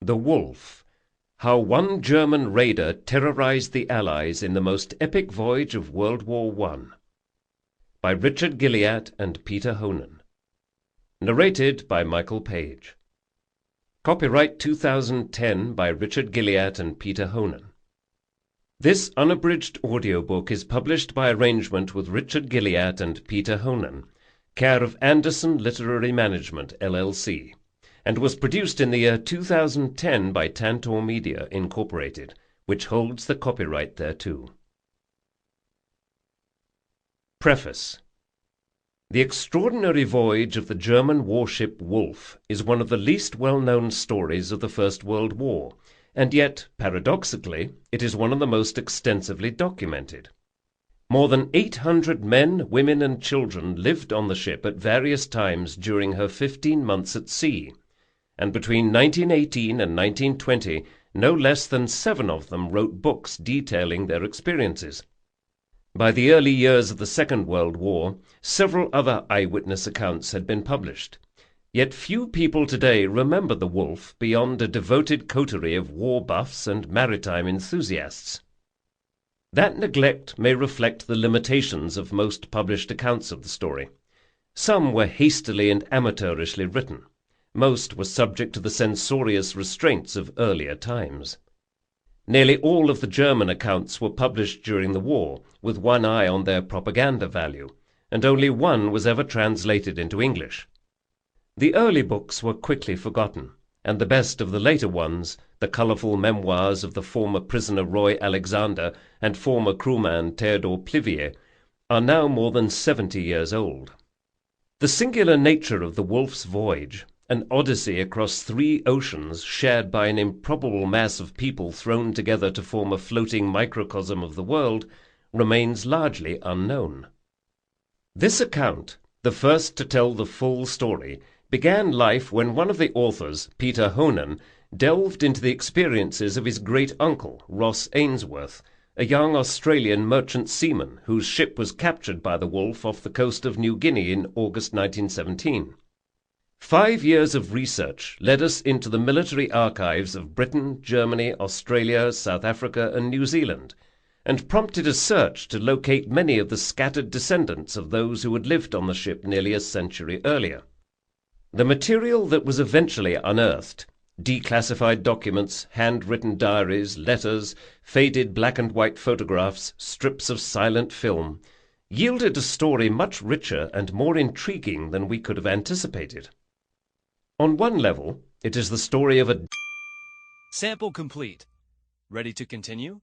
The Wolf: How One German Raider Terrorized the Allies in the Most Epic Voyage of World War I. By Richard Gilliatt and Peter Hohnen. Narrated by Michael Page. Copyright 2010 by Richard Gilliatt and Peter Hohnen. This unabridged audiobook is published by arrangement with Richard Gilliatt and Peter Hohnen, care of Anderson Literary Management, LLC, and was produced in the year 2010 by Tantor Media, Incorporated, which holds the copyright thereto. Preface. The extraordinary voyage of the German warship Wolf is one of the least well-known stories of the First World War, and yet, paradoxically, it is one of the most extensively documented. More than 800 men, women, and children lived on the ship at various times during her 15 months at sea, and between 1918 and 1920, no less than 7 of them wrote books detailing their experiences. By the early years of the Second World War, several other eyewitness accounts had been published. Yet few people today remember the Wolf beyond a devoted coterie of war buffs and maritime enthusiasts. That neglect may reflect the limitations of most published accounts of the story. Some were hastily and amateurishly written. Most were subject to the censorious restraints of earlier times. Nearly all of the German accounts were published during the war, with one eye on their propaganda value, and only one was ever translated into English. The early books were quickly forgotten, and the best of the later ones, the colorful memoirs of the former prisoner Roy Alexander and former crewman Theodore Plivier, are now more than 70 years old. The singular nature of the Wolf's voyage, an odyssey across 3 oceans shared by an improbable mass of people thrown together to form a floating microcosm of the world, remains largely unknown. This account, the first to tell the full story, began life when one of the authors, Peter Hohnen, delved into the experiences of his great-uncle, Ross Ainsworth, a young Australian merchant seaman whose ship was captured by the Wolf off the coast of New Guinea in August 1917. 5 years of research led us into the military archives of Britain, Germany, Australia, South Africa, and New Zealand, and prompted a search to locate many of the scattered descendants of those who had lived on the ship nearly a century earlier. The material that was eventually unearthed, declassified documents, handwritten diaries, letters, faded black-and-white photographs, strips of silent film, yielded a story much richer and more intriguing than we could have anticipated. On one level, it is the story of a Sample complete. Ready to continue?